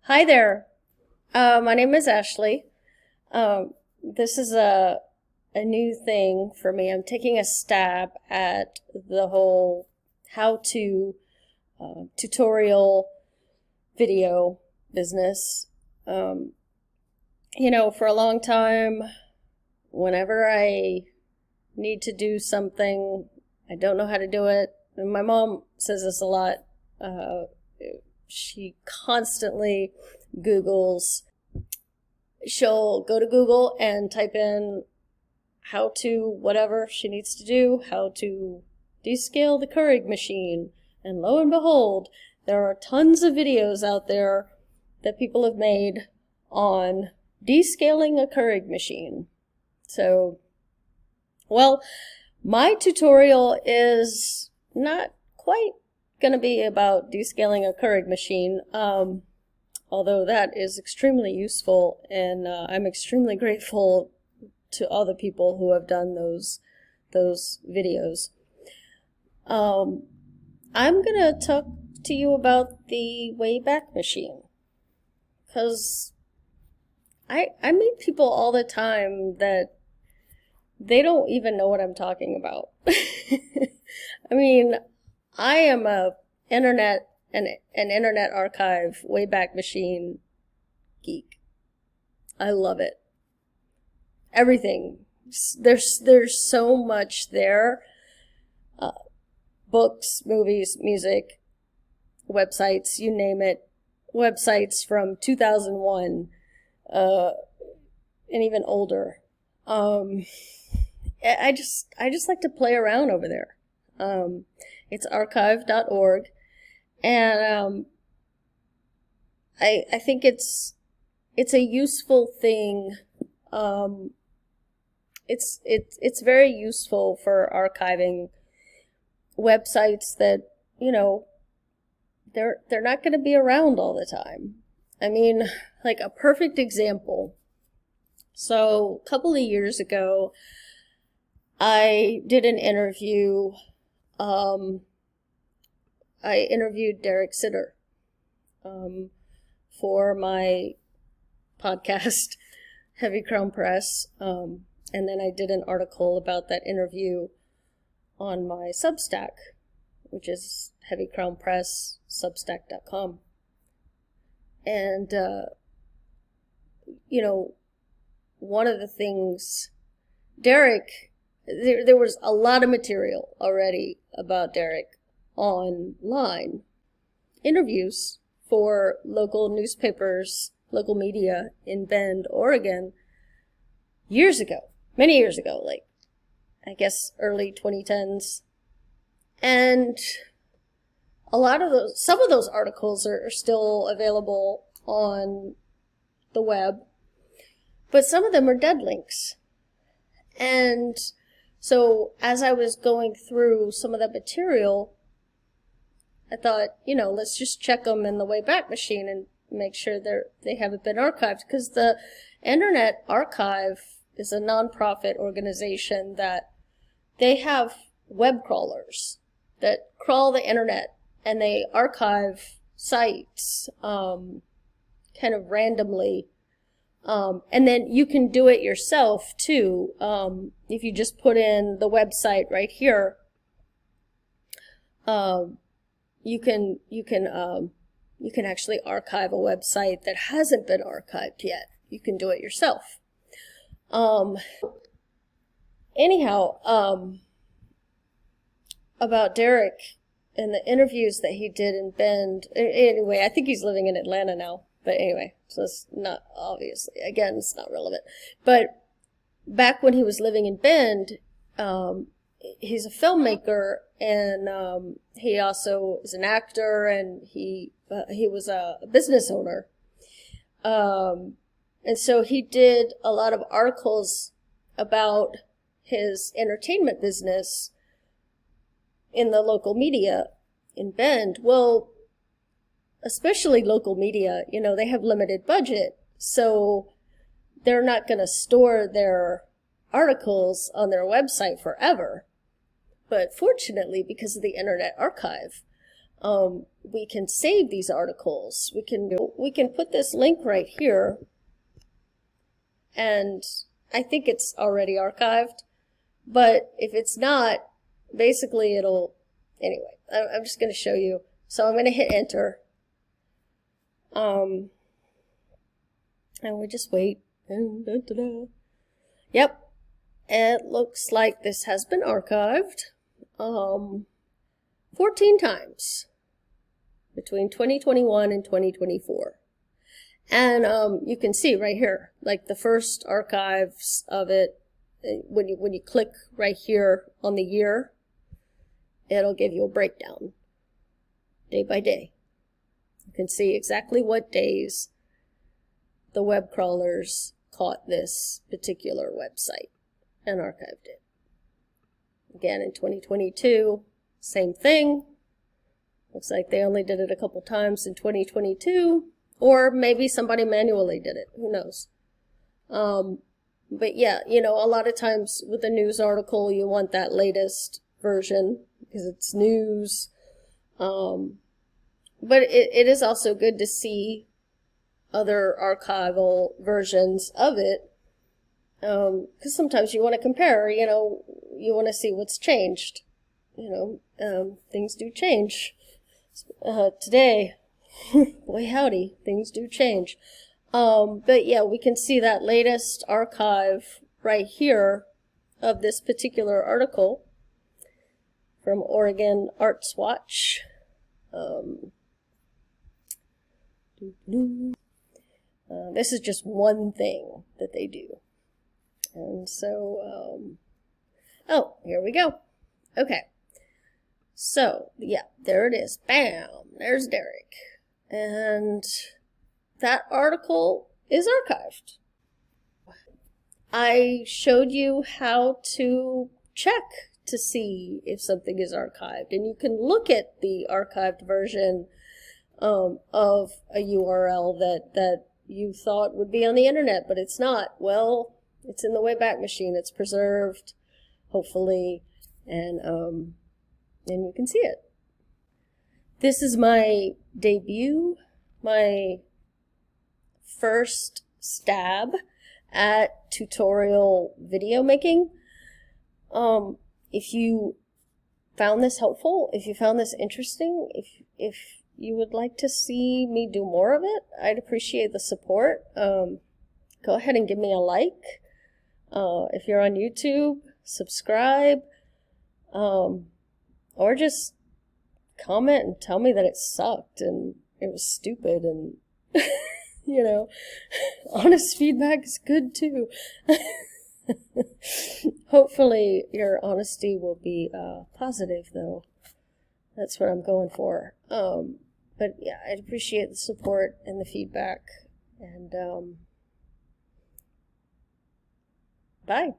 Hi there. My name is Ashley. This is a new thing for me. I'm taking a stab at the whole how-to tutorial video business. For a long time, whenever I need to do something, I don't know how to do it. And my mom says this a lot. She constantly Googles. She'll go to Google and type in how to whatever she needs to do, how to descale the Keurig machine. And lo and behold, there are tons of videos out there that people have made on descaling a Keurig machine. So, my tutorial is not quite going to be about descaling a Keurig machine, although that is extremely useful, and I'm extremely grateful to all the people who have done those videos. I'm going to talk to you about the Wayback machine, because I meet people all the time that they don't even know what I'm talking about. I mean, I am an internet archive Wayback machine geek. I love it. Everything. There's so much there. Books, movies, music, websites, you name it. Websites from 2001, and even older. I just like to play around over there. It's archive.org, and I think it's a useful thing. It's very useful for archiving websites that they're not going to be around all the time. I mean, like a perfect example. So a couple of years ago, I did an interview. I interviewed Derek Sitter for my podcast, Heavy Crown Press, and then I did an article about that interview on my Substack, which is Heavy Crown Press, Substack.com. And, one of the things, Derek, there was a lot of material already about Derek online. Interviews for local newspapers, local media in Bend, Oregon, years ago, many years ago, like, I guess early 2010s. And some of those articles are still available on the web, but some of them are dead links. And so as I was going through some of that material, I thought, let's just check them in the Wayback machine and make sure they haven't been archived, because the Internet Archive is a nonprofit organization that they have web crawlers that crawl the internet, and they archive sites kind of randomly. And then you can do it yourself too. If you just put in the website right here, you can actually archive a website that hasn't been archived yet. You can do it yourself. About Derek and the interviews that he did in Bend. Anyway, I think he's living in Atlanta now. But anyway, so it's not, obviously, again, it's not relevant. But back when he was living in Bend, he's a filmmaker, and he also is an actor, and he was a business owner. And so he did a lot of articles about his entertainment business in the local media in Bend. Well, especially local media, they have limited budget, so they're not going to store their articles on their website forever. But fortunately, because of the Internet Archive, we can save these articles. We can put this link right here, and I think it's already archived, but if it's not, basically it'll, anyway, I'm just going to show you. So I'm going to hit enter. And we just wait. Yep. It looks like this has been archived 14 times between 2021 and 2024. And you can see right here, like the first archives of it, when you click right here on the year, it'll give you a breakdown day by day. You can see exactly what days the web crawlers caught this particular website and archived it. Again, in 2022, same thing. Looks like they only did it a couple times in 2022, or maybe somebody manually did it. Who knows? But yeah, you know, a lot of times with a news article, you want that latest version because it's news. But it is also good to see other archival versions of it, because sometimes you want to compare, you know, you want to see what's changed. You know, things do change. Today, boy howdy, things do change. But yeah, we can see that latest archive right here of this particular article from Oregon Arts Watch. This is just one thing that they do. And so, oh, here we go. Okay. So, yeah, there it is. Bam! There's Derek. And that article is archived. I showed you how to check to see if something is archived. And you can look at the archived version of a URL that you thought would be on the internet, but it's not. Well, it's in the Wayback Machine. It's preserved, hopefully, and you can see it. This is my debut, my first stab at tutorial video making. If you found this helpful, if you found this interesting, if you would like to see me do more of it, I'd appreciate the support. Go ahead and give me a like. If you're on YouTube, subscribe, or just comment and tell me that it sucked and it was stupid, and you know, honest feedback is good too. Hopefully your honesty will be positive, though. That's what I'm going for. But yeah, I'd appreciate the support and the feedback, and bye.